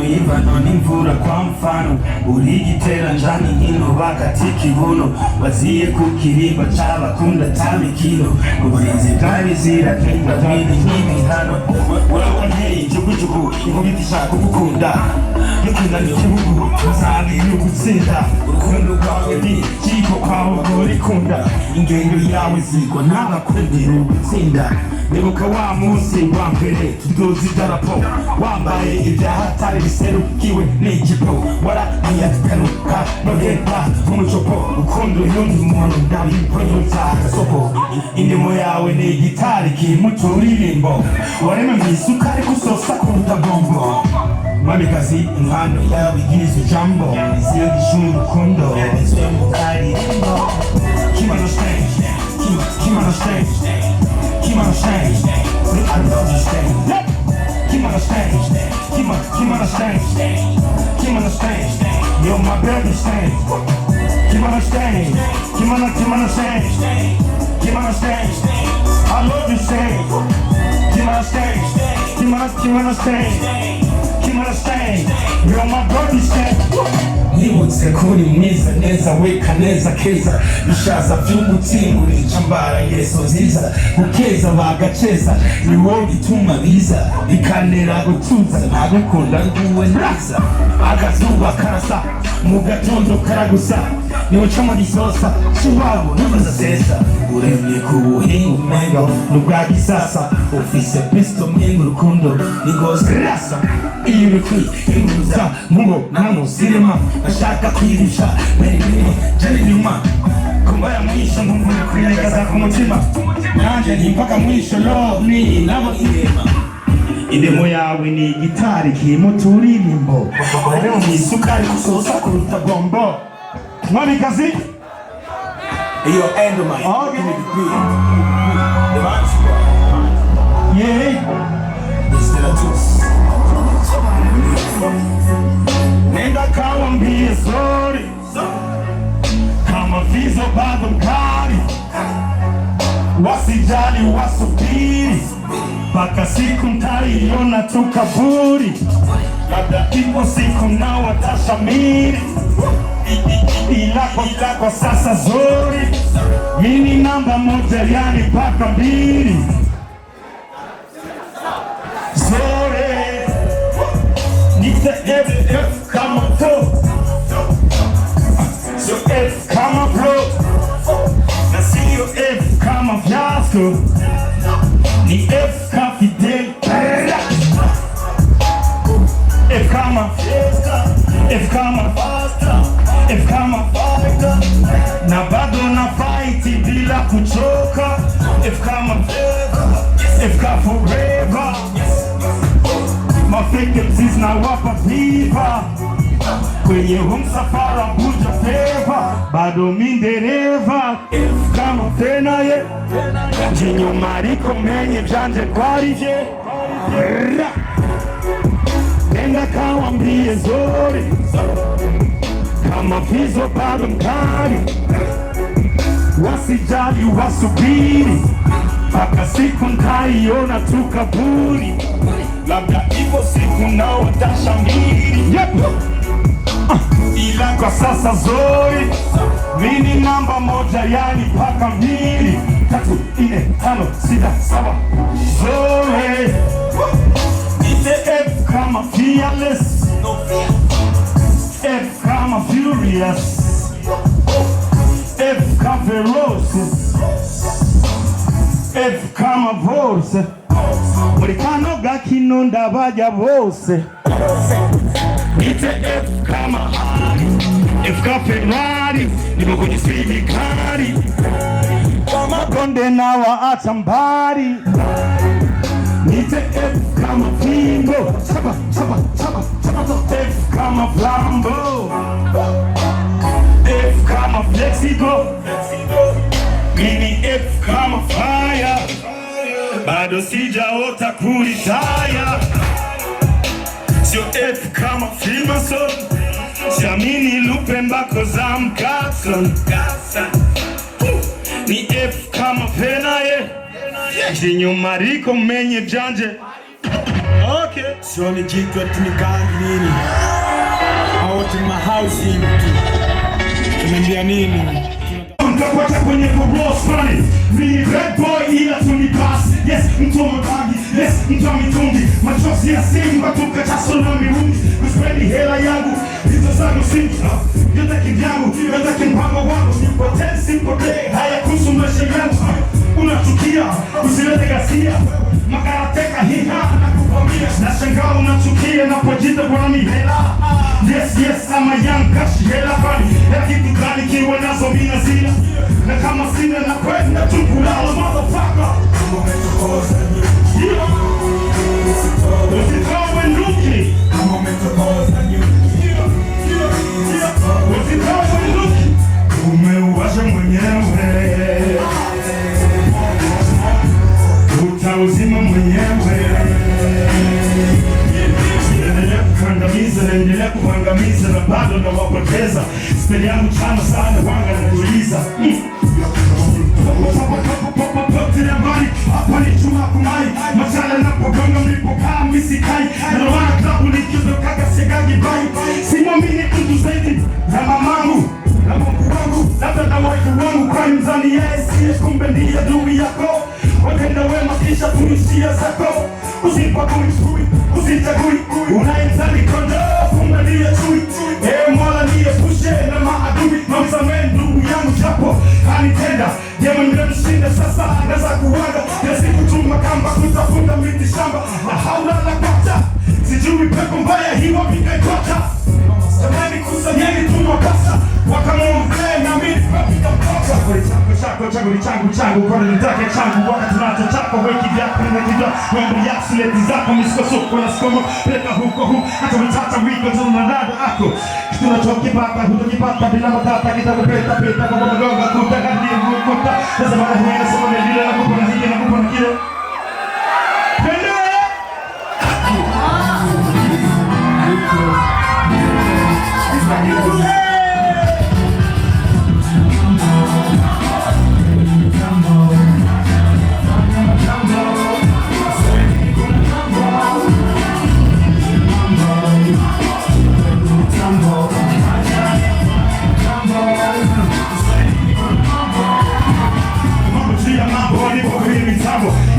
Ivano n'imvura kwa mfano urigitera njani nkino bakatika ibuno baziye ku kirimba c'abakunda tamikino uburinzi bw'abizira kinga mwini nk'ibihano uraboneye ijugujugu inkubita ishaka kugukunda n'ukunani igihugu uzabe n'ugutsinda urukundo rwawe ni kiko kwawe rikunda ingendo yawe zigwa n'abakundira ugutsinda nibuka wa munsi wa mbere tuduza idarapo wambaye ibyahatari biserukiwe n'ijipo waraniyateruka nohera umucopo ukunda uyundi muntu ndabipoyuza agasoko indimo yawe ni igitari kimuca uririmbo warema mw'isukari gusosa kuruta bombo Mamikazi inkwano yawe igize ijambo isiyo gishura urukundo yanditswe mu karirimbo Kimano stage Kimano stage Kimano stage I love you stage Kimano stage Kimano stage Kimano stage You're my baby stage Kimano stage Kimano stage Kimano stage I love you stage Kimano stage Kimano stage You're my body stage Nibutse kuri mwiza neza weka neza keza bishaza vy'umutima urica mbara yeso nziza gukeza bagaceza ni wowe bituma biza bikanera gutuza nagukunda nguwe neza akazuba karasa mu gatondo karagusa niwe camo gisosa shiwabo namaza sesa uremye ku buhingu mengo n'ubwa gisasa ufise pisto myengo urukundo nigoze rasa iyo urikwi inguza mubo namusirima ashaka kwirusha meribiri jari nyuma kumbaya mwisho nkumbuye kuyiregaza ku mutima nanje ntimpaka mwisho lo ni nabo irema indemo yawe ni igitari kimuca uririmbo warema mw'isukari gusosa kuruta bombo Mamikazi iyo Endomine give me the beat the man squad yeah it's the tools nenda kawambie sorry kama vizo bado mkali wasijali wasubiri mpaka siku mtaiona tu kaburi labda ipo siku na watashamiri ilako sasa zuri mini namba moja yani paka mbili zuri nite kama to go. Ni F kama Fidel. F kama na bado na fight bila kuchoka. F kama forever. Mafake MCs na wapa pipa kwenye msafara buja feva, bado mindereva. F kama tena ye jinyo mariko menye janje kwarije enda kawambie zori kama vizo bado mkali, wasijali wasubiri mpaka siku ntaiona tu kaburi, labda ipo siku nao watashamiri. Ila kwa sasa zori mini namba moja, yani paka 2 3 4 5 6 7 zori. Ite F kama fearless, F kama furious, F kama ferocious, F kama force. Murikano gakino ndabaja bose. Ite F kama Harry, F kama Ferrari, nimo kwenye speedy gari, kama konde na waacha mbali. Nite F kama Fingo, chapa F kama Flambo, F kama Flexigo, mini F kama Fire, bado sijaota kuritaya. Sio F kama Freemason, siamini lupe mbako za mkasa. Ni F kama Fenaye, jinyo mariko menye janje. Okay. Sio ni jitu ati ni gangi nini? Out in my house hivi tu. Tunaambia nini? Mtapata kwenye boss money. Mini bad boy ila tunipasi. Yes, mtu wa mabangi. Yes, mtu wa mitungi. Machozi ya simba tukachaso na mirungi. Kuspendi hela yangu, hizo zangu singi. Yote kivyangu, yote kimpango wangu. Nipotee, simpotee, haya kuhusu maisha yangu. Unachukia, usilete ghasia. Makarateka hiha na kuvamia. Nashangaa unachukia na pojita kwa mihela. Yes, ama young cash hela bali. Ya kitu gani kiwe nazo mina zila. Na kama sina na kwenda tukulala motherfucker. Usitowe nuki. Usitowe nuki. Umeuwasha mwenyewe, utauzima mwenyewe. Naendelea kuangamiza na bado na wapoteza. Speli yangu chama sana wanga na kuuliza. Hapa ni chuma kumai, machala na pogonga mlipokaa misikai. Na wana klabu nikizo kaka segagi bai. Simamini mtu zaidi na mamangu na mungu wangu, labda na waifu wangu kwa mzani yesi. Kumbe ndiye adui yako, watenda wema kisha kunishia zako. Usipakui, usichagui, unaenzani kondo, kumbe ndiye chui. Mola ndiye pushe na maadui, mamsame ndugu yangu japo kanitenda. Jema nimemshinda sasa, naza kuwaga. Yasi kutuma kamba, kutafunda miti shamba. Na haula la kota, sijui pepo mbaya hiwa mika kota. Samani kusanyeni tunwakasa, wakamombe na mimi papita mkota. Chakuli changu, kwa nitake changu. Wakati tunacho chako, weki vyako, nimekidwa. Wembu ya sileti zako, misikosoko na skomo. Peka huko, hata mitata wiko, tunanada ako. Tunachokipata, hutokipata, bila matata. Kitakupeta, peta, kwa magonga, kuta, kandia, kuta. Sasa mara huenda, sema nilile, na kupo na hiki, na kupo na kile.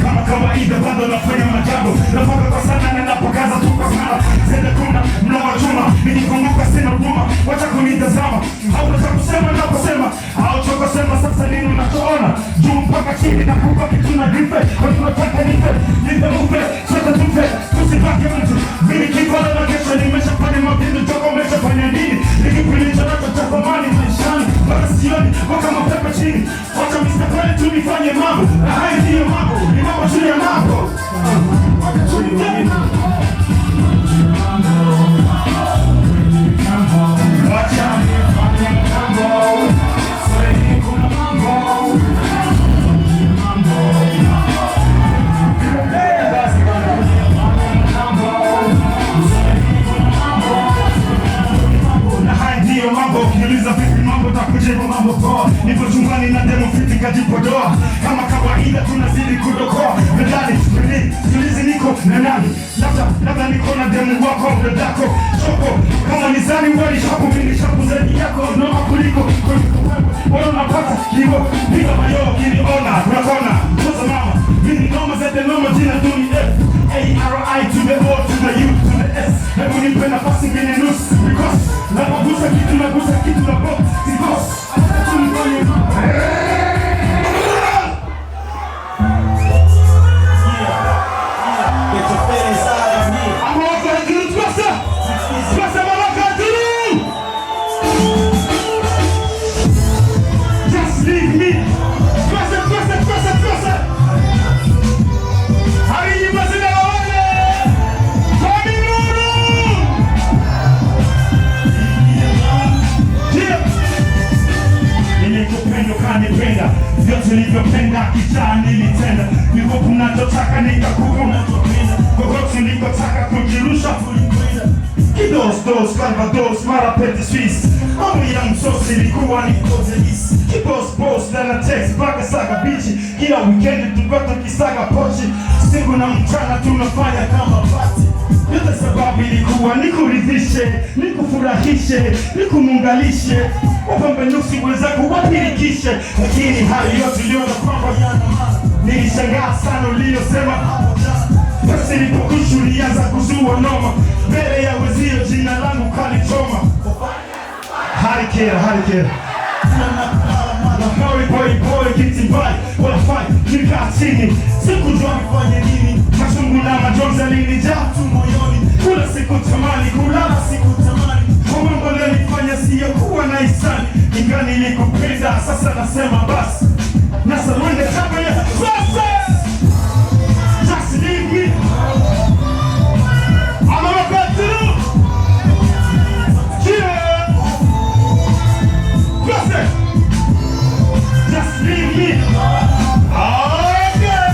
Kama kawaida bado nafanya majambo. Nafoka kwa sana na napokaza tu kwa sana. Zende kuna mloa chuma, nikikumbuka sina huruma. Wacha kunita juu mpaka chini na kubaki tuna dife. Kwa tunataka nife, nife ufe, sote tufe, tusibaki mtu. Mimi kipala na kesho nimeshafanya mapindu, toka umeshafanya nini? Nikipilicho nacho cha thamani maishani, mpaka sioni, waka mapepe chini. Wacha mistakale tu nifanye mambo, na haya ndiyo mambo, ni mambo juu ya mambo. Ukiniuliza vipi mambo takujibu mambo poa. Nipo chumbani na demo fiti kajipodoa. Kama kawaida tunazidi kudokoa. Medali, tulizi niko na nani? Labda niko na demo wako, mdadako choko. Kama nizani wali shapu, mimi shapu zaidi yako. Noma kuliko wewe unapata kivo. Piga mayo, kiniona, unakona. Mtoza mama, mimi noma zete noma jina duni F A-R-I to the O to the U to the S. Hebu nipe nafasi mimi nusu. Because napogusa kitu na box. Because tunifanye mambo. Get your feet inside of me. I'm walking through the Twista. Twista, I'm walking through. Just leave me. Twista. Hurry, you must know. Kanipenda vyote nilivyopenda kijana nilitenda, niko kunachotaka nikakupa unachopenda, kokote nilikotaka kujirusha kulikwenda. Kidos Calvados mara pete Swiss, mambo ya msosi ilikuwa ni kotelisi. Kibos na text mpaka saga bichi, kila weekend tupata kisaga pochi. Siku na mchana tunafanya kama party. Yote sababu ilikuwa nikuridhishe, nikufurahishe, nikumungalishe, upambe nuksi wenzako wapirikishe. Lakini hayo yote uliona kwamba yana maana. Nilishangaa sana uliyosema hapo jana. Basi nilipokushu ulianza kuzua noma, mbele ya wezio jina langu kalichoma. Harikera na hori boy kiti mbali wanafai nikaa chini. Sikujua nifanye nini, machungu na majonzi yalinijaa tu moyoni. Kula siku tamani, kulala siku tamani. Kwa mambo leo nifanya siyo kuwa na hisani. Inga nilikupenda, sasa nasema basi. Nasa mwende chapa ya process. Just leave me. I'm about to do. Yeah. Process. Just leave me. Okay.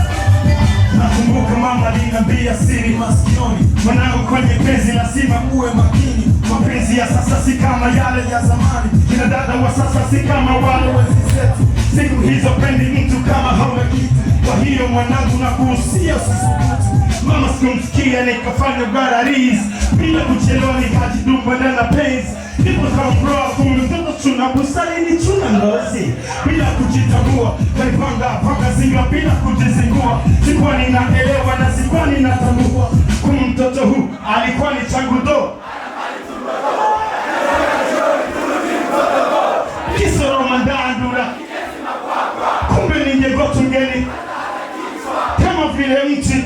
Nakumbuka mama aliniambia siri masikioni, mwanangu kwenye penzi lazima uwe makini. Mapenzi ya sasa si kama yale ya zamani, kina dada wa sasa si kama wale wenzi zetu. Siku hizo pendi mtu kama hauna kitu. Kwa hiyo mwanangu nakuhusia usisubutu. Mama sikumsikia nikafanya bararisi, bila kuchelewa nikajidumba na penzi. Nipo kamroa kumbe mtoto chuna busari ni chuna ngozi. Bila kujitambua panga zinga bila kujizingua. Sikuwa ninaelewa na sikuwa ninatambua kumu mtoto huu alikuwa ni changu do. Kisoro mandandura kumbe ni nyegotu ngeni kama vile mti.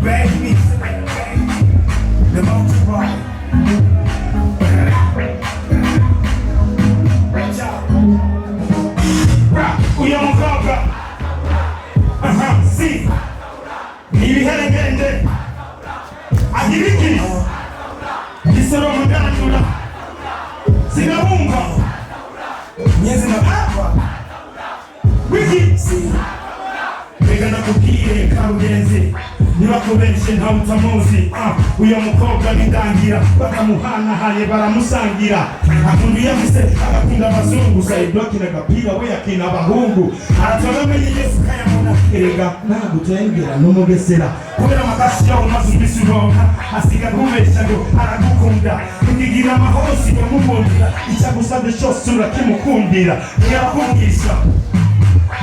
Baby, the mountain ride. ntibakubeshe ntawe utamuzi. Uyo mukobwa nidangira bakamuhanahaye baramusangira. Akunda iyo afise agakunda abazungu, Sayidoki na Gapira we yakina abahungu. Aratora amenye Yesu kayabona, erega nagutengera n'umugesera kubera amagasi yawe maze umbise uronka. Asiga kubesha ngo aragukunda, ntigira amahoro sigamukundira. Icyagusabye cyose urakimukundira, ntiyakundisha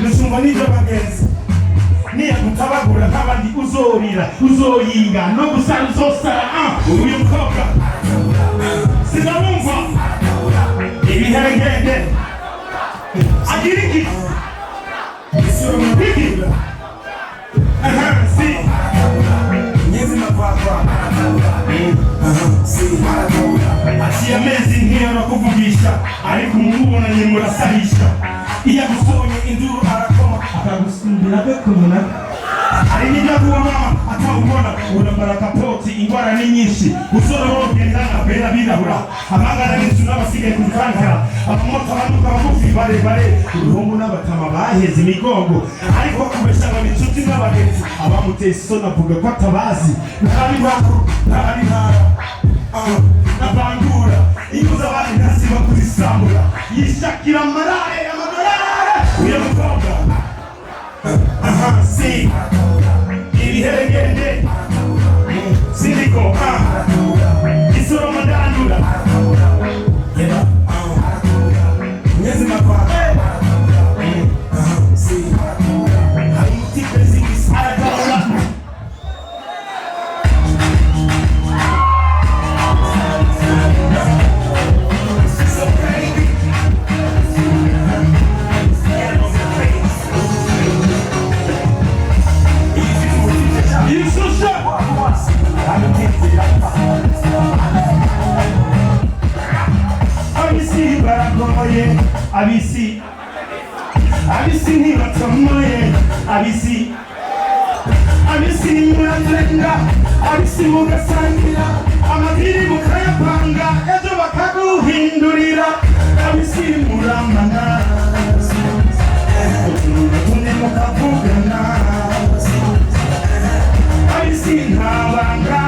nusumva n'ibyo bagenzi. Niyagutabagura nk'abandi uzorira, uzoyinga no gusara uzosara. Uyu mukobwa sinabumva ibiherengende agira iki iki si nyezina kwakwa aciye amezi nk'iyo no kuvugisha, ariko umubonanye murasahisha. Iyo agusonye induru arakoma akagusimbira bekumuna. Ari n'ibyakuba mama atawubona urambara kapoti, ingwara ni nyinshi. Uzororogenda bera birabura, amagara n'inzu n'abasigaye ku kankara. Abamoto banuka bagufi barebare, uruhungu n'abatama baheze imigongo. Ariko kubesha ngo n'inshuti n'abagenzi, abamuteye isoni avuga ko atabazi. Ntari bakuru ntari ntara nabangura inguza abandi ntasiba kuzisambura. Yishakira amarare amarare uyo mukobwa si ibiherengende sindiko isoro madandura nyezi makwa si hari mutipe zingisi aragabura. Abisi baragoye, abisi ntibatomoye, abisi murazenga, abisi mugasangira, amabiri mukayapanga, ejo bakaguhindurira. Abisi muramana, utuntu mukavugana. Abisi ntabanga,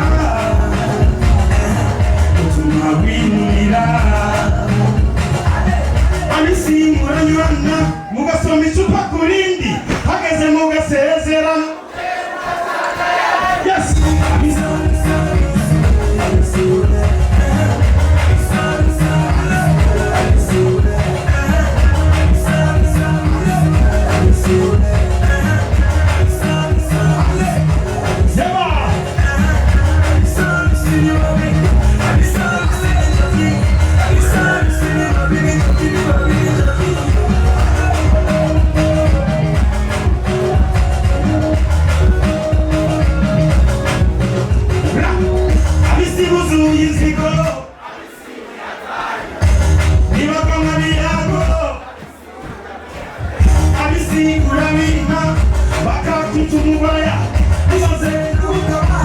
utuma winumira. Abisi muranywana, mugasoma icupa ku rindi, hageze mugasezerana. Yes.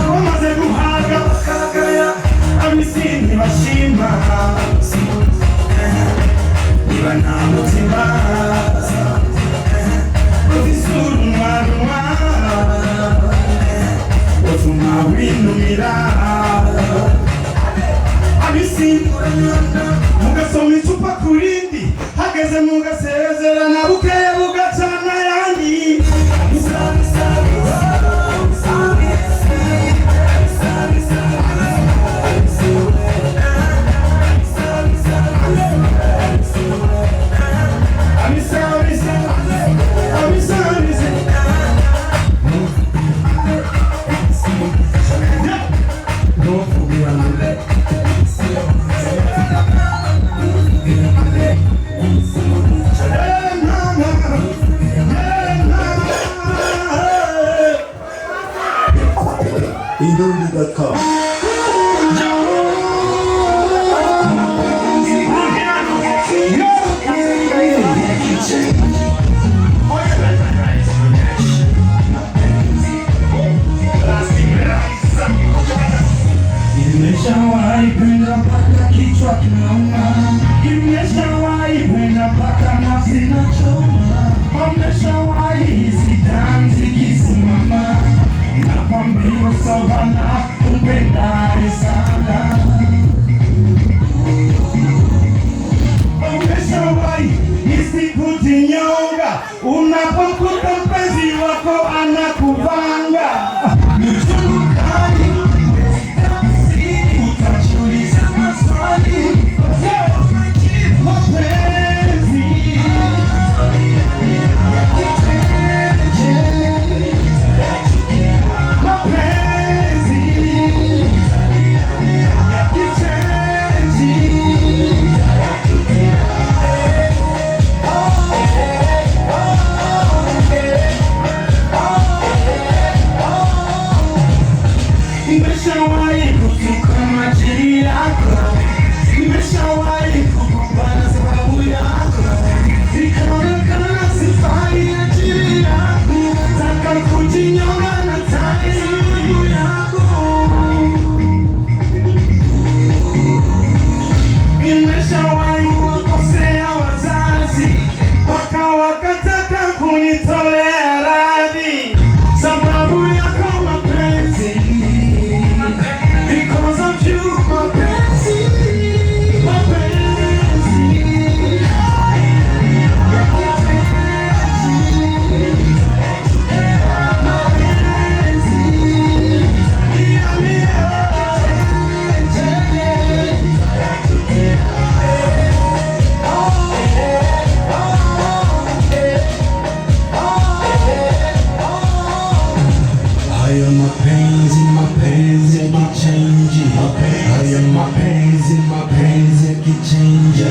Bamaze guhaga abisi ntibashima, niba nta mutima uzisura umwarumwa, utuma winumira. Abisi mugasoma icupa ku rindi, hageze mugasezerana, bukeye bugacana ayandi. Indonesian.com. Imeshawahi kwenda mpaka kichwa kinauma, imeshawahi kwenda mpaka nafsi inachoma, imeshawahi hisi damu zikisimama, nakwambia savana umpendaye sana. Umeshawahi hisi kujinyonga unapomkuta mpenzi wako anakuvanga? Ni uchungu kali, utajiuliza maswali. Nimeshawahi kutuka majini yako, nimeshawahi kukumbana sababu yako, ikaonekana sifai ajili yako, taka kujinyonga na taibu yako. Nimeshawahi kuwakosea wazazi, mpaka wakataka kunitolea radhi sababu yako mapenzi. Because of you, my fancy, my fancy. Haya mapenzi, mapenzi yakichange. Haya mapenzi, mapenzi yakichange.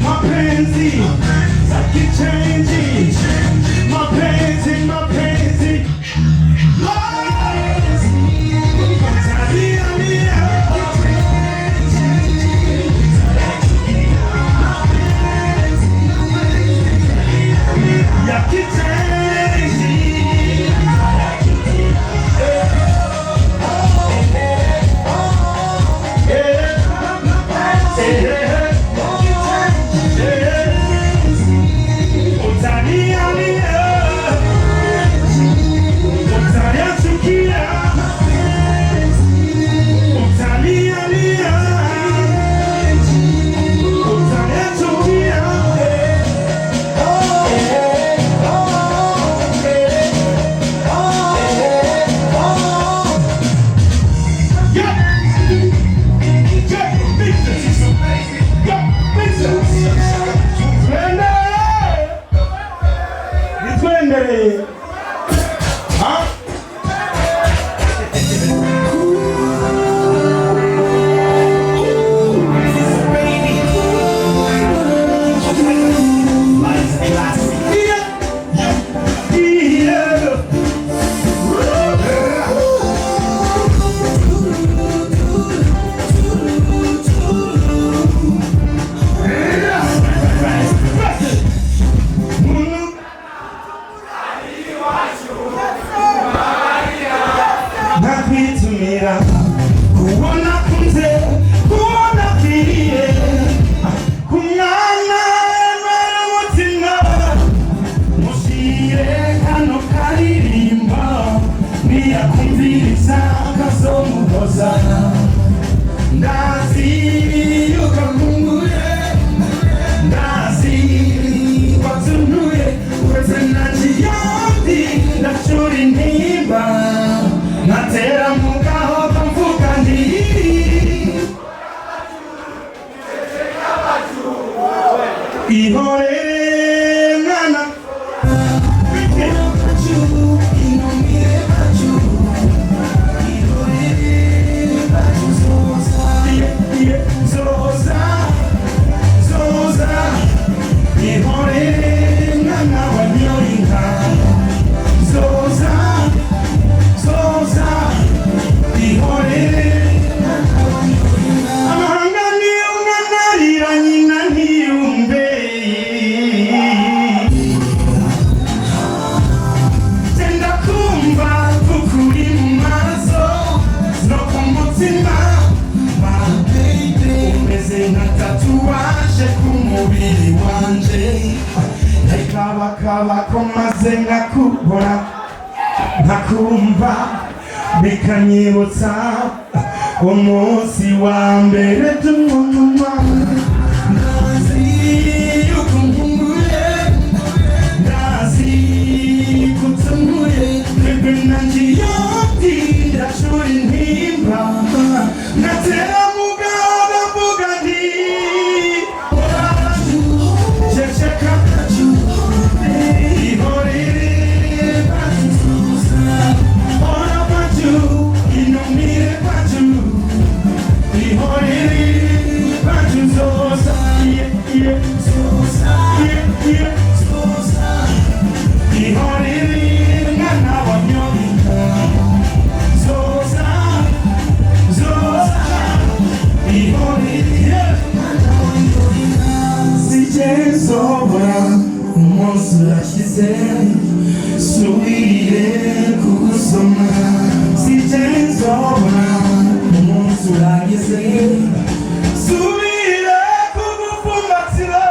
Mapenzi yakichange. Mapenzi, mapenzi. Kaba ko maze ngakubona ntakumva bikanyibutsa umunsi wa mbere tumumama ndazi yuko nkumbuye ndazi kutambuye twebwe nanjiye ndashura intimba natera mugabo mvuga nti ceceka subire kugusoma sijenzobona umunsi urageze subire kugupfumbatira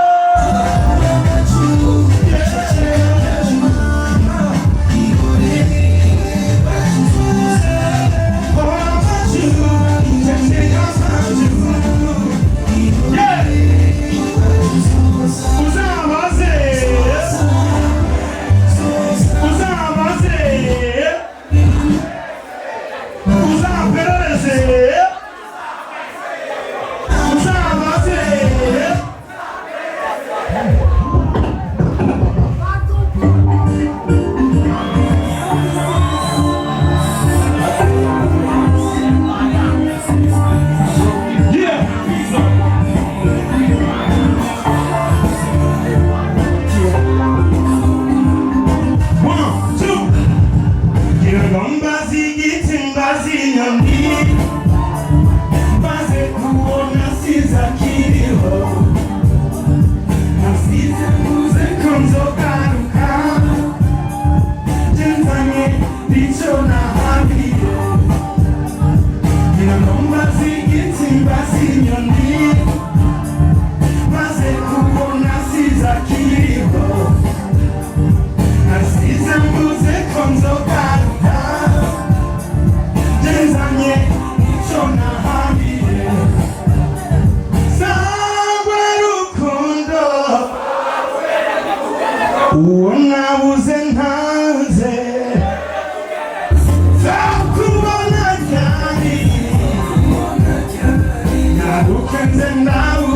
unabuze ntaze zakubona cyane narukenze nawe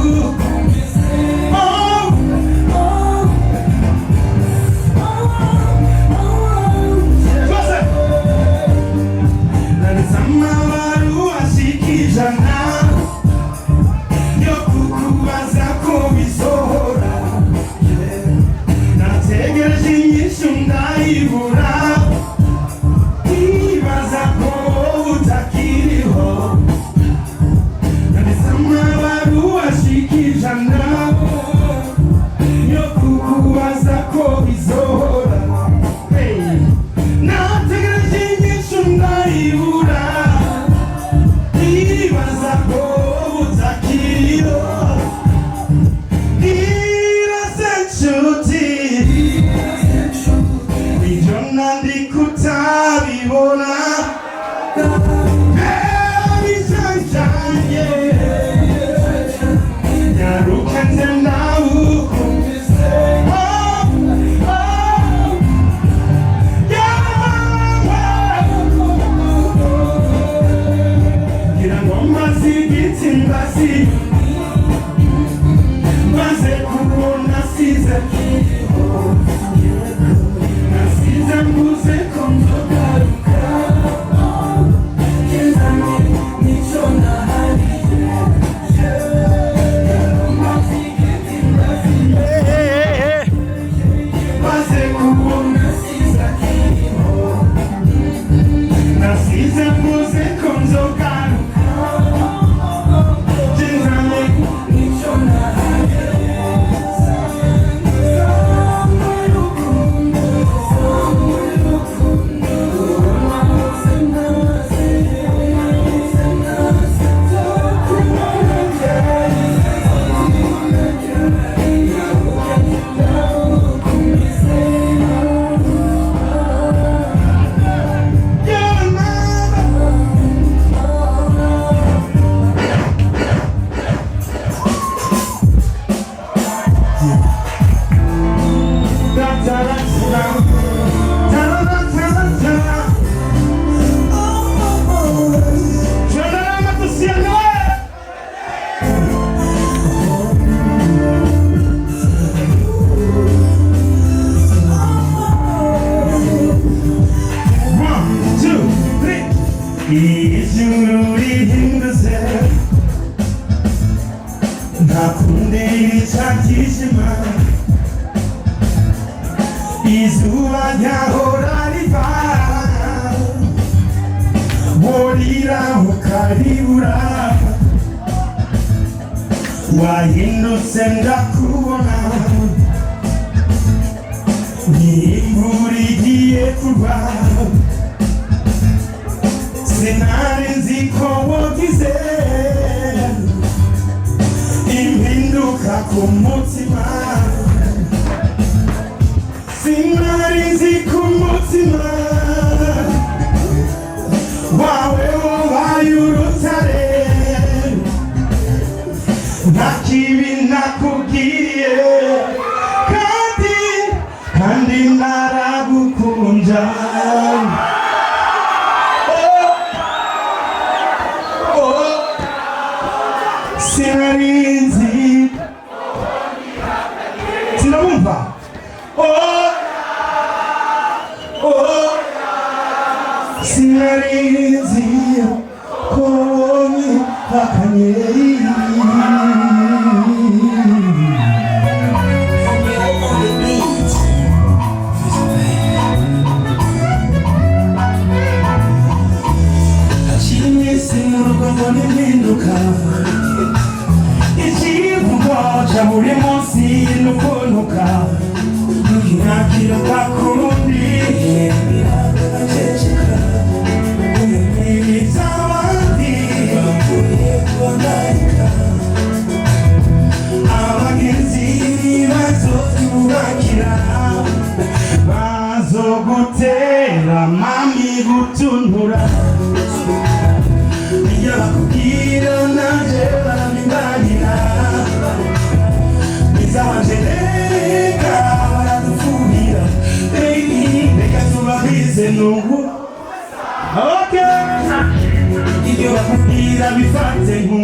Nasize mbuze ko nzogaruka ijuru rihindutse nta kundi bicakishima izuba ryahora riva burira ukaribura wahindutse ndakubona nk'imvura igiye kurwa sinari nzi ko wagize impinduka ku mutima sinari nzi ku mutima wawe wabaye urutare nta kibi nakubwiye kandi naragukunda sinarinzi sinabumva sinarinzi ko wanyihakanye buri munsi nukuntuka ntakira kakundi biragaceceka umubwiriza abandi bavuye kubagarika abagenzi bazotubakira bazogutera mami gutuntura iyo bakubwira nanje barabimbarira Reka baradufuhira baby reka tubabize nubu okay ibyo bakubwira bifate nku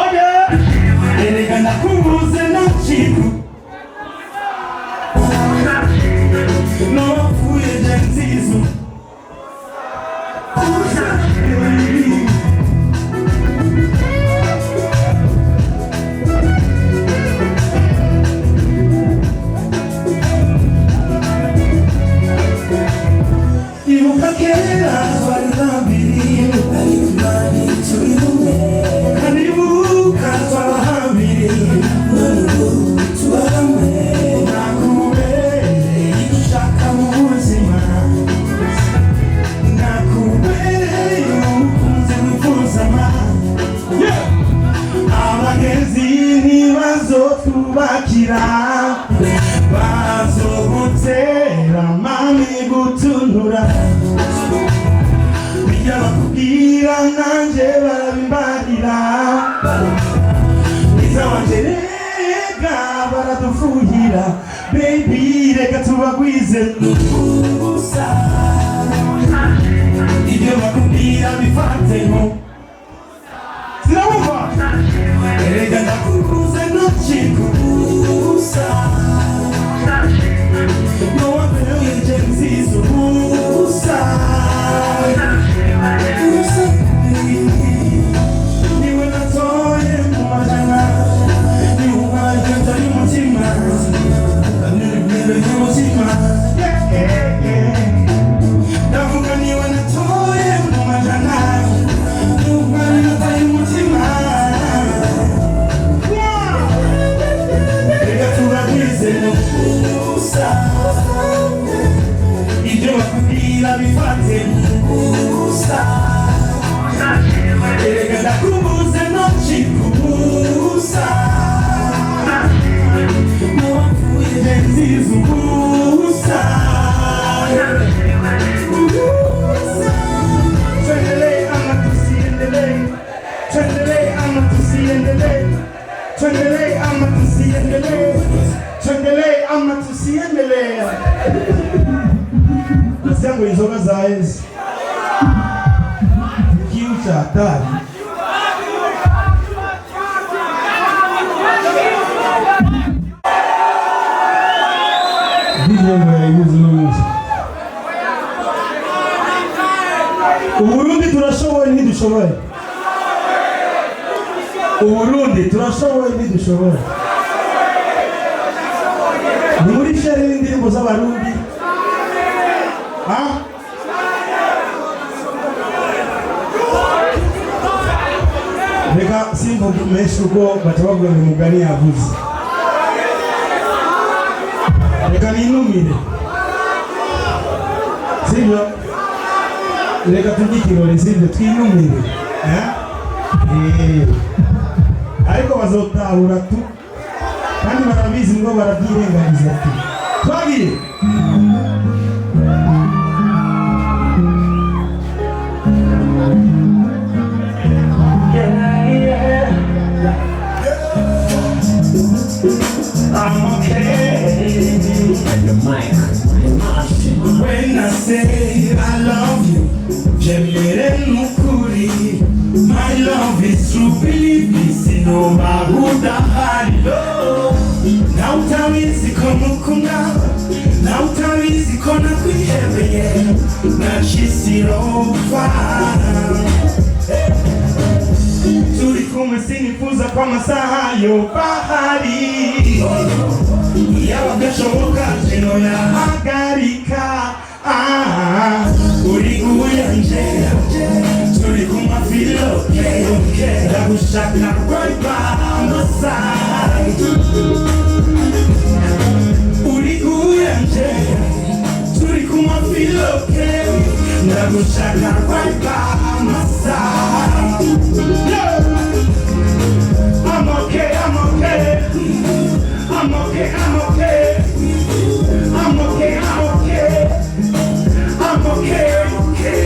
okay reka ndakubuze naciku nopfuye je nzizu bakira bazogutera mami gutuntura bijya bakubwira nanje barabimbarira biza wanje reka baradufuhira baby reka tubagwize nubusa ibyo bakubwira bifate nko sinabumva reka ndakubuze ntukikubusa nowambere nziza ubusa niwe natoye mu majana niwe umwagenda y'umutima niribwira y'umutima ndavuga niwe natoye mu majana niwe umwagenda y'umutima ibyo bakubwira bifate ubusa erega ndakubuze nocikubusa nuwapfuye je nziza ubusa tuendelee ama tusiendelee tuendelee ama tusiendelee tuendelee ama tusiendelee tuendelee ama tusiendelee zangu inzoga za Yesu kiu cha hatari Mungu aibuze Mungu Uburundi turashoboye ntidushoboye. Uburundi turashoboye ntidushoboye. Ni muri sheri y'indirimbo z'abarundi. Reka simvuga menshi kuko batabavuga ngo umugani yavuze. Reka ninumire. Sibyo? Reka tujye ikirori sibyo twinumire. Ariko bazotahura tu kandi barabizi ngo barabyirengagiza tu. Twagiye. I'm okay. And the mic. When I say I love you, my love is true, believe me, sino mahuda halo. Na utawizi kumukunda, na utawizi kona kwihebeye, na chisirofa. Turi kumwe sinifuza kwa masaha yo bahari. Yabagashoboka jeno ya hagarika. Uri uyanje, turi kumwe feel okay. Ndagushaka right by my side. Uri uyanje, turi kumwe feel okay. Ndagushaka right by my side. I'm okay, I'm okay. I'm okay, I'm okay. I'm okay, I'm okay. I'm okay, okay.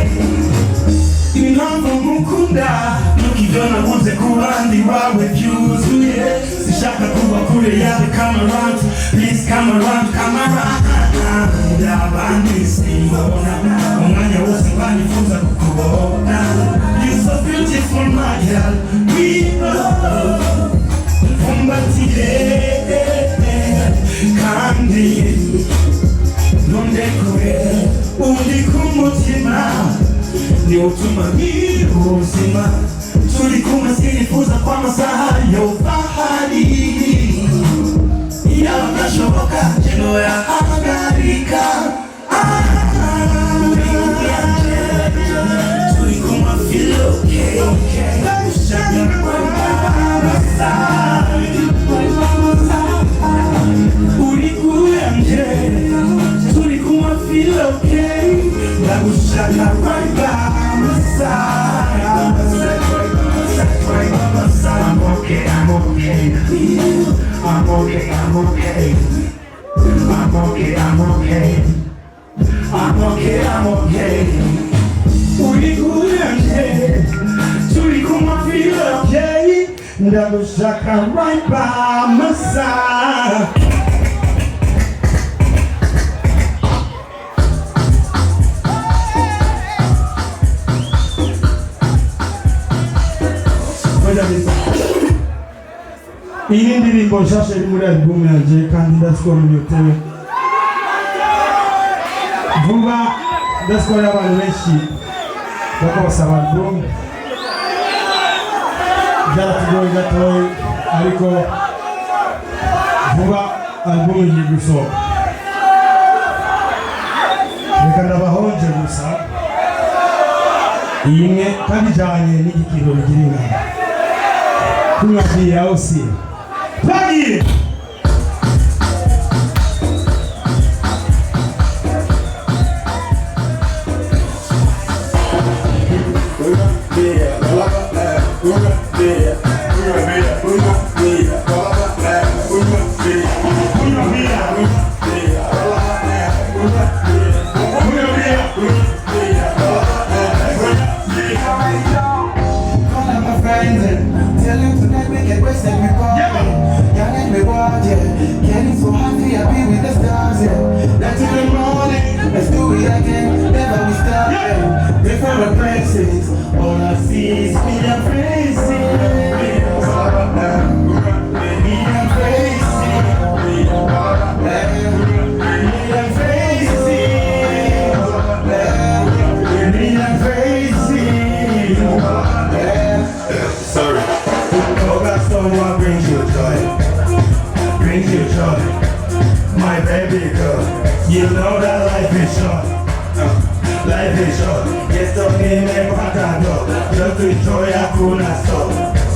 Impamvu mukunda nukivona nkunze kubandi wawe byuzuye. Sishaka kuba kure yawe, come around. Please come around, come around. Abandi simbona umwanya wose mbanifuza kukubona. You so beautiful my girl, we know. Mfumbatire kandi nondekure undi kumutima ni utuma ngira ubuzima. Turi kumwe sinifuza kwa masaha yo bahari. Yabagashoboka jeno ya hagarika. Turi kumwe feel okay. Ndagushaka kwa masai. Uri uyanje, turi kumwe feel okay. Ndagushaka right by my side. I'm okay, I'm okay. I'm okay, I'm okay. I'm okay, I'm okay. I'm okay, I'm okay. Uri uyanje, turi kumwe feel okay. Ndagushaka right by my side. Iyi ndirimbo nshasha iri muri album yanjye kandi ndasikora munyotewe vuba. Ndasikora abantu benshi bakabasaba album. Byaratugoye gatoya ariko vuba album igiye gusohoka. Reka ndabahonje gusa iyi imwe kandi ijyanye n'igikiro bigira ingano. Kumwagiye aho si twagiye. Getting so happy, I be with the stars, yeah. That's in the morning, let's do it again. Never we stop, yeah. Different places, all I see is million faces. Million faces, million faces, million faces. Sorry. Oh, that's someone brings you joy. Brings you joy. My baby girl. You know that life is short. Life is short. Yes, don't give me patado. Just enjoy hakuna stop.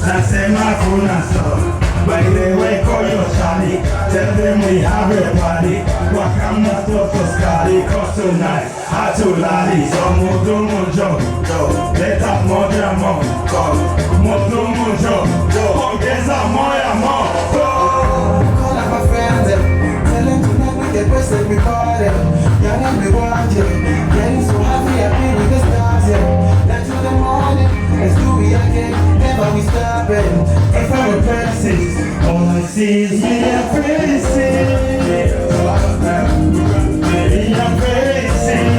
Nasema hakuna stop. By the way, call your Charlie. Tell them we have a party. Wakanda toto skali. Cause tonight, hatulali. So mudu mujo. Leta moja mo. Mudu mujo. Ongeza moya mo. Call up my friends, tell them tonight we get wasted, we party. Y'all and we watching, getting so happy with the stars, yeah. Night to the morning, let's do it again, never we stopping. Different places, all I see is million faces. Million faces.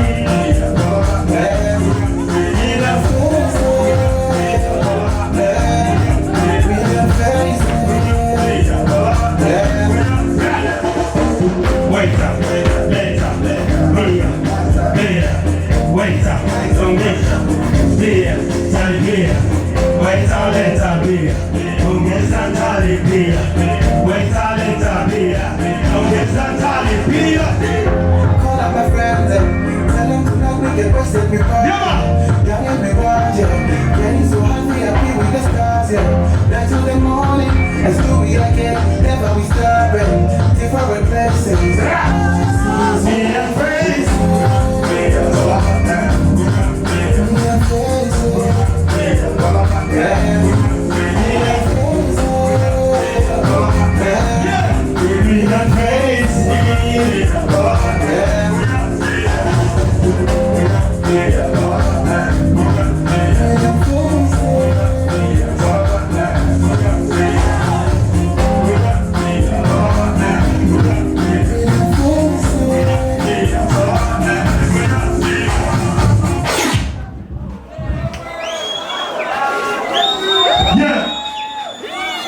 Wait up, later, wait up, don't get beer, tally beer, wait up, later beer, don't get some tally beer, wait up, later beer, don't get some tally beer. Call up my friends, tell them tonight we get wasted, we party. Y'all and we watching, getting so happy with the stars, yeah. Night to the morning, let's do it again, never we stopping. Different places. Million faces.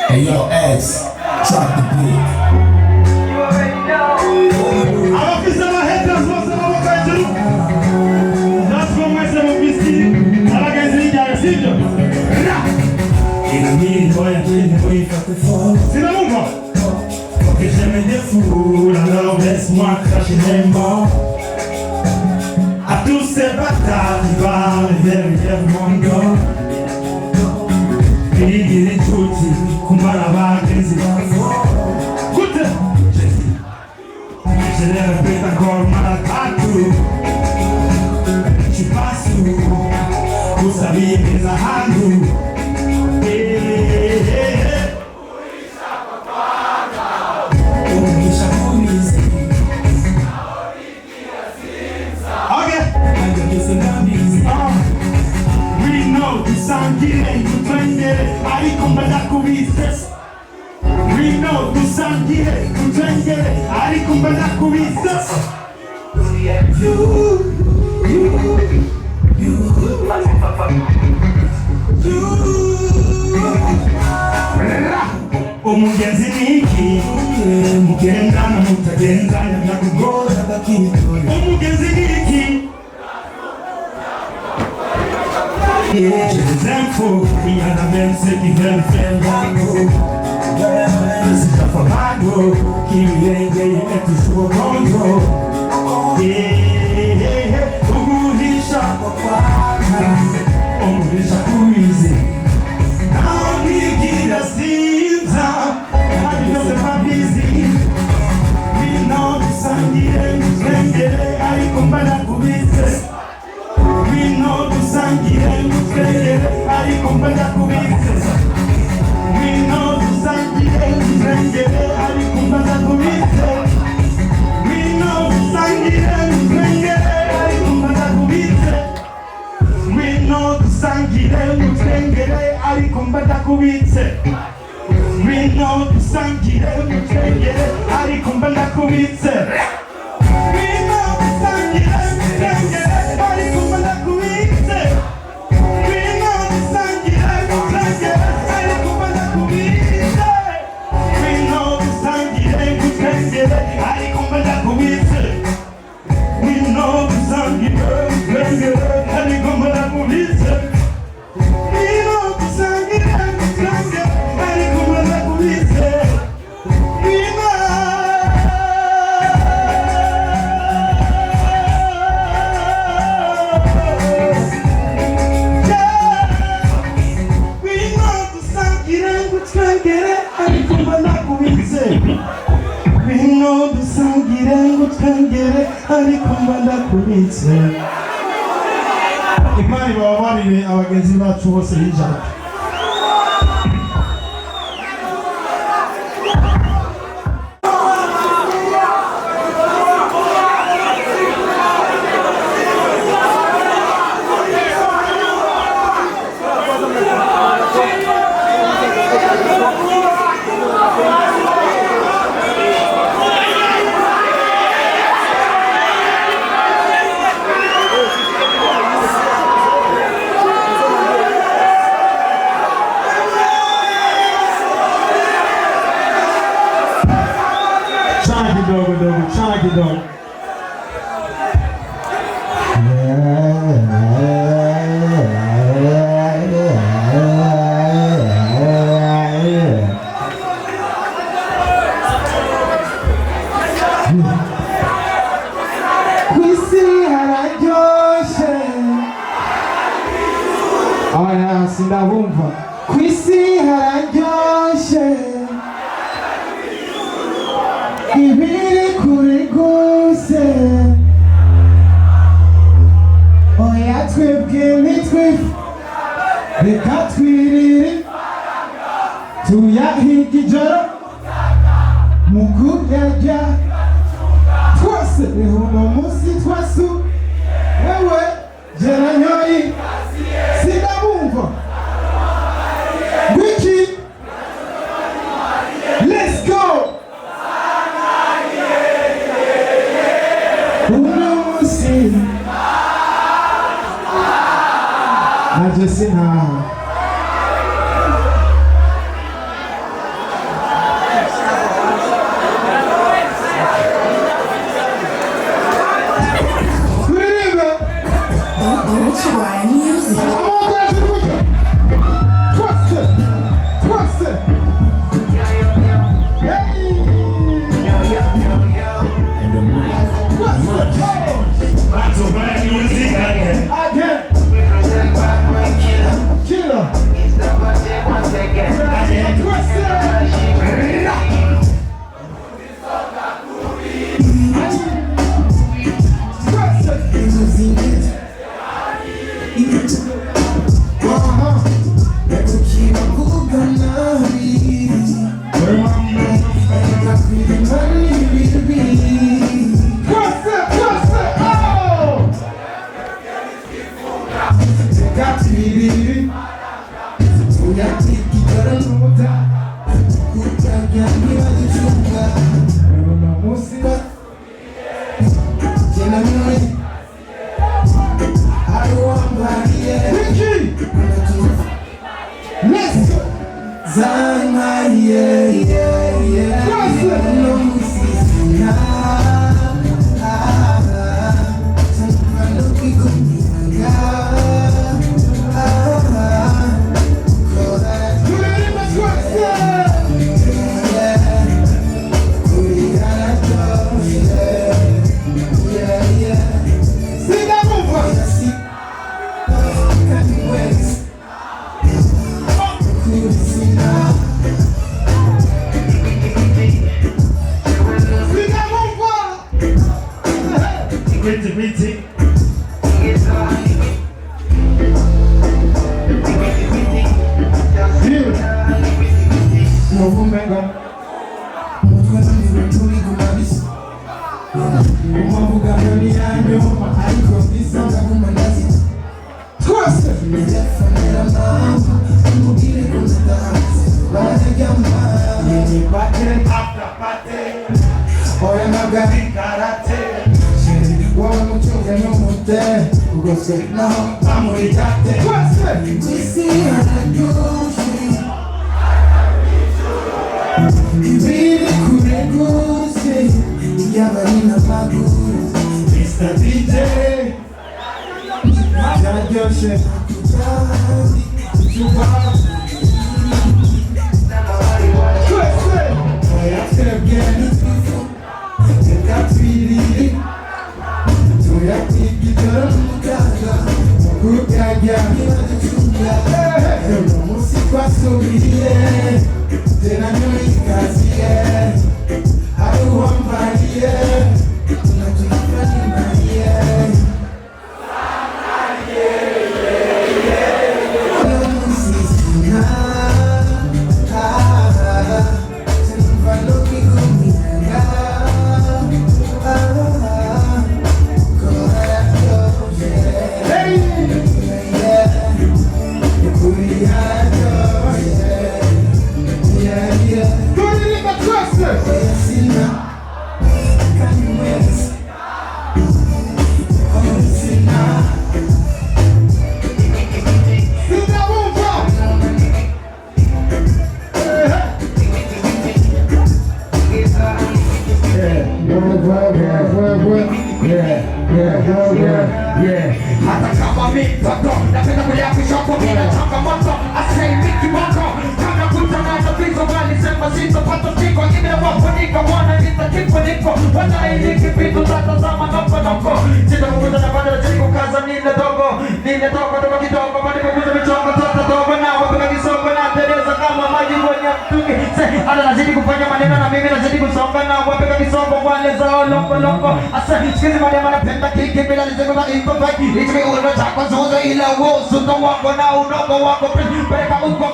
Hey yo, ass, drop the beat. Porque j'aime des fous, alors laisse-moi cracher les morts. À tous ces bâtards qui parlent derrière mon dos. Pigiri tutti, kumbara bagenzi bafo. Écoute, je les répète encore malakatu. Je suis pas sourd, vous savez mes ahandou. Omugenzi niki, mugenda na mutagenda nyakugora bakitore. Omugenzi niki, je les aime faux, il y en a même ceux qui veulent faire l'amour. C'est la famago, qui vient gagner toujours au contrôle. Umurisha papaka, umurisha kuizi. Naonigira sinza, nabino sepa busy. Vino tusangire, mutengere, arikumbana kubise. Vino tusangire, mutengere, arikumbana kubise. Vino tusangire, mutengere, arikumbana kubise. Vino tusangire, mutengere, arikumbana kubise. Vino tusangire, mutengere, arikumbana kubise. Vino tusangire, mutengere, arikumbana kubise. Vino tusangire, mutengere, arikumbana kubise. Vino tusangire, mutengere, arikumbana kubise. Vino tusangire, mutengere, arikumbana kubise. Vino tusangire, mutengere, arikumbana kubise. ariko mba ndakunitse. Imana ibabarire abagenzi bacu bose y'ijana. Chana kidogo. Kwisi hararyoshe. Aya sindabumva. Kwisi hararyoshe. Ibiri kure gose. Oya twebwe nitwe. Reka twirire. Tuyahiga ijoro. Mukuyarya. Twese uno munsi twasu. Wewe jeranyoyi. Sindabumva. Wiki. Let's go. Unomusi aje sina I don't want my Hata kama mitoto napenda kuyapisha kwa mina changamoto asai miki moko kama kutangana vizo walisema sitopata tiko ime wafunika wana nita kifuniko wanailiki vitu tatazama noko sita kukuta na bada chiko kaza nile dogo dogo kidogo badi kukuta michongo tata dogo na wapika kisongo na tereza kama maji kwenye mtungi ala nazidi kufanya maneno na mimi nazidi kusonga na wapika kisongo wale zao loko asai sikizi madema napenda kiki bila lizengo na iko baki ichimi uno chako zuzo ila wosu ndo wango na unongo wango pereka uko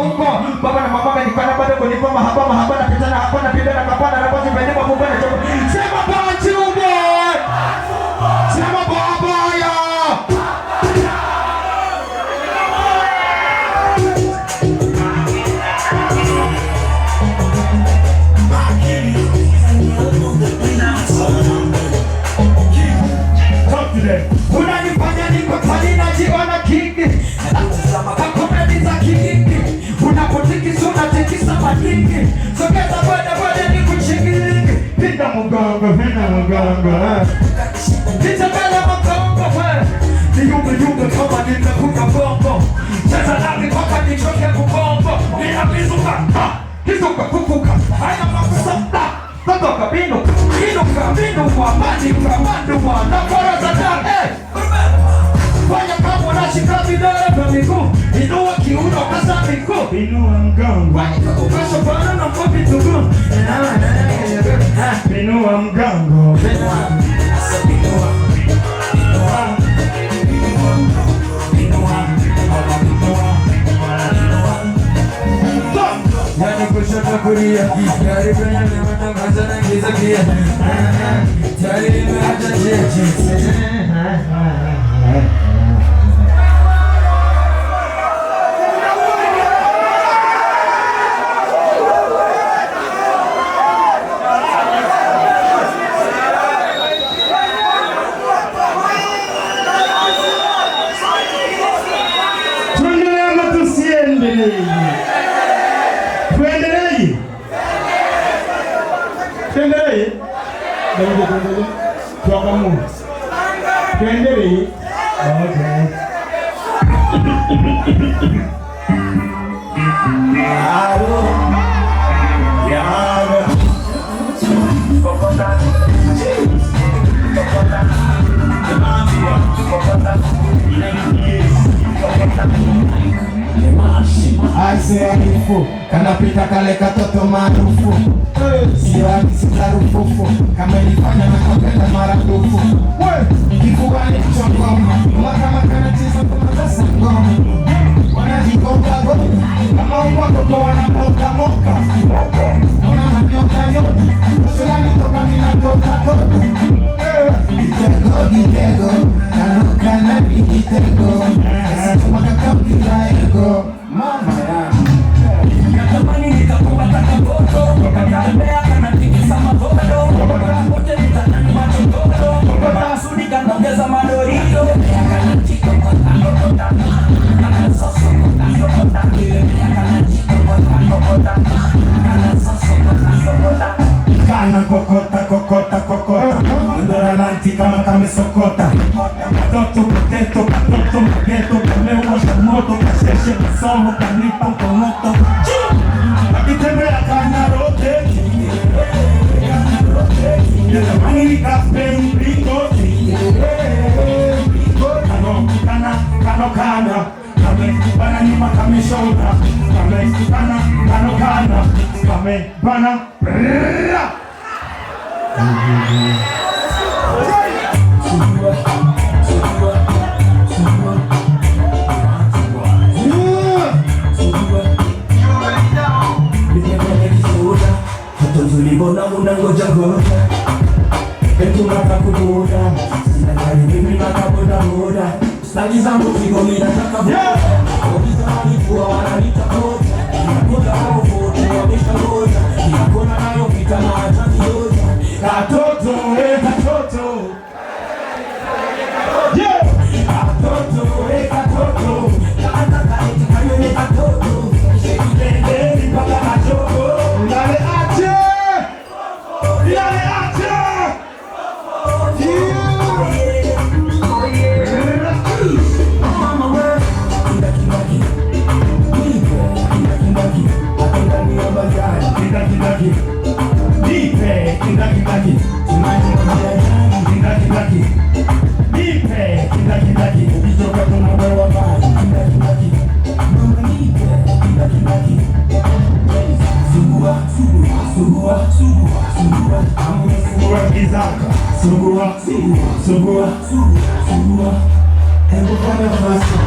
baba na mama menikana bado kunipa mahaba na kitana hapo na pibe na kapana na basi pendima mungu na choko sema bachi ubo sema baba ya unanifanya niko tani na jiona kingi kakomedi za kingi unapotikisa unatikisa madingi sogeza boda ni kuchingiliki pinda mgongo nitembele mgongo ni yumbe kama nimekuka bongo cheza nami mpaka nichoke mgongo ninabizuka kizuka kukuka haina makusanda totoka binuka manduwa na faraza na fanya kama unashika vidole vya miguu inua kiuno kaza miguu inua mgongo ukasha bana na mkopi tugu inua mgongo yani kushoto kulia gari kwenye mimoto kaza na giza kia tari nimeacha cheche Tuendelee. Okay. Aise alifu kanapita kale katoto maarufu sio akisita rufufu kama ilifanya na kapenda maradufu kifuani chongoma kama kanacheza kama sangoma wanajigonga gonga kama wako wanapoka moka ona manyoka yote fulani toka minatoka Gitego kanokana Gitego asitumaka kabila ego mama ya natamani nikakupata kagoto nikatembea kana tikisa magodo wote nitanani machogodo kasudi kanaongeza madorito kana chiko kota kana soso kota kana chiko kota kana soso kota kana kokota ndora nanti kama kamesokota katoto geto kamewasha moto kasheshe masomo kanipa mkomoto akitembea kana rote natamani nikape mlingoti kana kamebana nyuma kameshoda kamebana kamebana tulibona unangoja ngoja Etu mata kududa Sinagari mimi mata boda boda Stagi zangu kigo mina taka boda Obisa walikuwa wanani Hebu fanya fasta,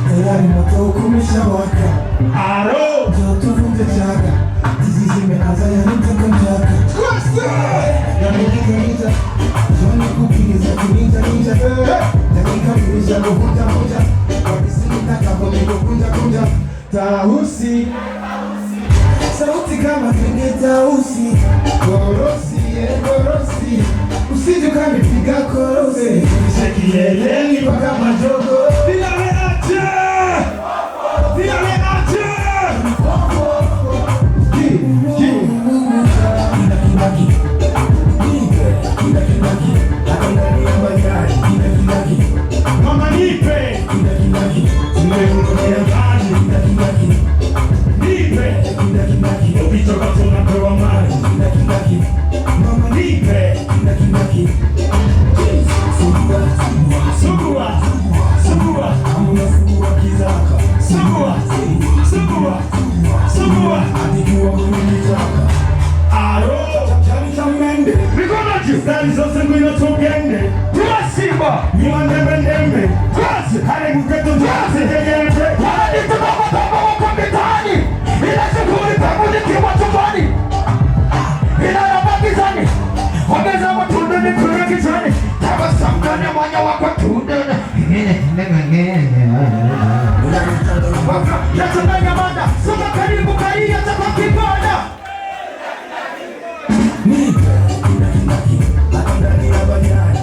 tayari moto kumeshawaka. Aro, tuvunje chaga, hizi zimeanza yanitaka mjaka. Yameniita, joni kupigiza kunita, dakika mbilisha kuvuta moja, kabisi nitakapo kunja, tausi, sauti kama kenge tausi, gorosi, usije kanipiga korosi, shekileleni mpaka majogo, vilameache. Mama nipe, ukichoka tunapewa maji. Mama nipe, sugua, kizaka, sugua, atijua mwenitaka. Aro, chani chamende, mikono stari zose mwino tugende. Simba, mwande mendembe, hale kuketu jase jegende. Wadi tunapatapa wako mitani, ila shukuri peku nikiwa chumbani, ila yabakizani, wageza matundu ni kure kichani. Taba samkane mwanya wako tundu Yatundanya manda, suka karibu kari ya chapa kibanda. Nipe, atundani ya banyani,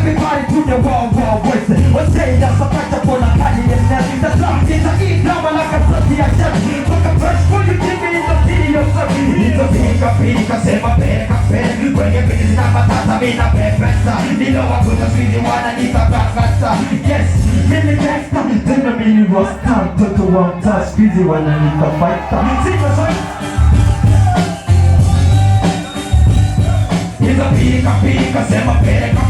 everybody to the wall, what's it? What's say that's a fact upon a party and nothing. That's not it's a eat drama like a pussy I just look a fresh for you give me in the city of something. It's a pika, sema peka. Kwenye pili na matata mina pepesa. Nilo wa kuta swidi wana nita kakasa. Yes, mimi gangsta, mimi was time toto wa mtaa squeezy wananiita fighter. Hizo pika sema peleka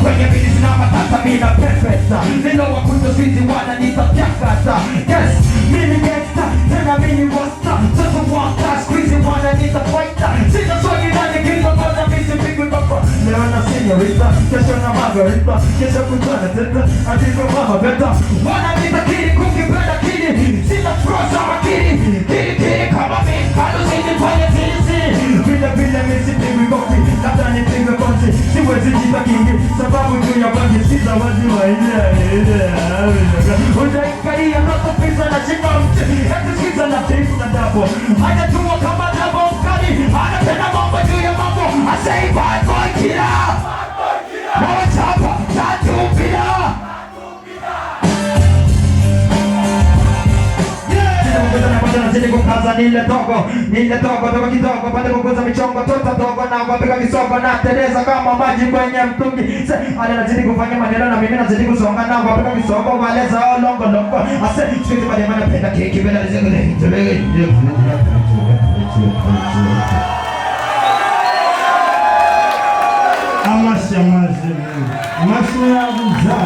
kwenye bidi zina matata mina pepeta. Nilo wakuto swizi wananiita fyakata. Yes, mimi gangsta, tena mimi wasta. Toto wa mtaa squeezy wananiita fighter. Sina swagi nani kitu moja misi pigwi bapa. Leo na senyorita, kesho na margarita, kesho kutana teta, andiko mama beta. Wananiita kiri kukipenda kiri, sina froza makiri. Kiri kama mimi, hado sinifanya zizi. Vile misi pigwi kofi, labda nipigwe konti. Siwezi jipa kingi, sababu juu ya bangi. Sisa wazi wa Ujaikaria noto pisa na shika mti. Hetu skiza na tifu na dabo. Haja tuwa kama dabo mkali. Hana tena mambo juu ya mambo. I say bad boy killer. Mawa chapa, tatu pila. Nile kukaza nile togo togo kidogo pande kukuza michongo tota togo na wapika kisongo na teleza kama maji kwenye mtungi. Se ale nazidi kufanya maneno na mimi nazidi kusonga na wapika kisongo waleza longo longo. Ase chukiti pade mana penda keki bila rizegule. Amashi ya buza.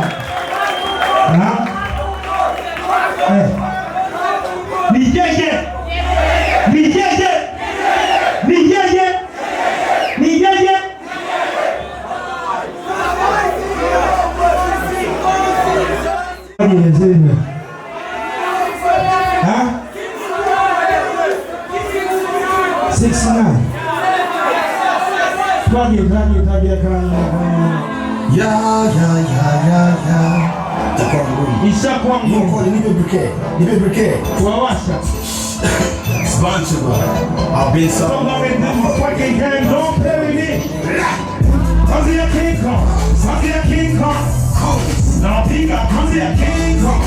Nijeje. Huh? 69. Plug it. Yeah. Isha kwangu. Nipe briquet. Tuwawasha. Sponsored. I've been so. Don't worry, this fucking game, don't play with me. Cause you're King Kong. Now Pika, cause you're King Kong.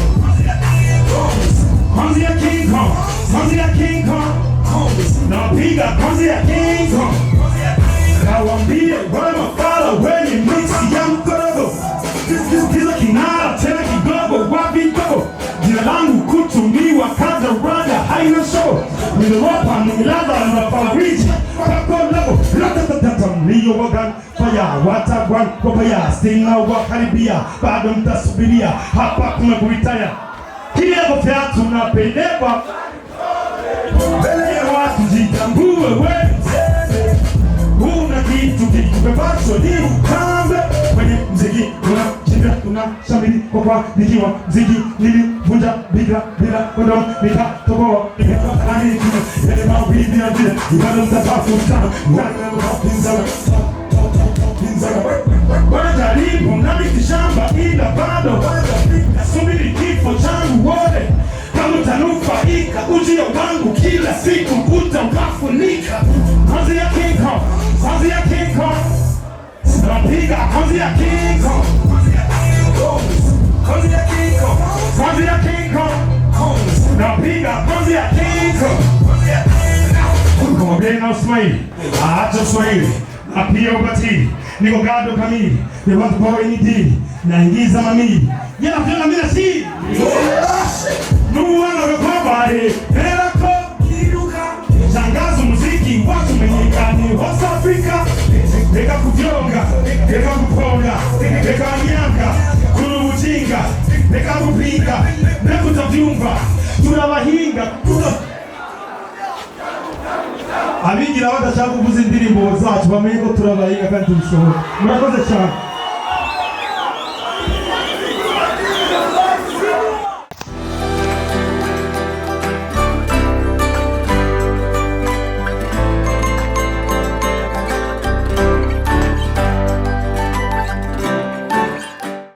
Now Pika, cause you're King Kong. Now I'm being one of my father when you mix the young girl. Kiza kinara, tena kidogo, wapi dogo. Jina langu kutumiwa kaza rada, haina show. Nimeropa, nimelada, nafariji. Kako labo, ratatata, mlio wagan. Faya, watagwan, kopaya, stina wakaribia. Bado mtasubiria, hapa kuna kuritaya. Kilego fya tunapelekwa. Mbele ya watu jitambue wewe. Una kitu kikupepacho ni ukambe. Kwenye mziki, tunashamiri kwa nikiwa mziki nilivunja bila kondo nikatoboa nikakani kile yale mawimbi ya vile ibado mtatafuta wanajaribu nami kishamba ila bado nasubiri kifo changu wote kama utanufaika ujio wangu kila siku utaukafunika. Kazi ya King Kong napiga kazi ya King Kong. Napiga kazi ya King Kong. Kwa bena Usmaili, acha Usmaili, apia ubatili, niko gado kamili, ni watu kwa ini dili, naingiza mamili. Yela fyanga mina si. Nuwana wekobare, herako, kiruka, shangazo muziki, watu menyekani, West Africa. Eka kuvyonga, eka kuponga, eka nyanga, kuru ujinga, eka kupinga, nekuta vyumba, tunabahinga, abigira badashaka kuvuza indirimbo zacu bamenye ko turabahinga kandi tubishoboye. Murakoze cyane.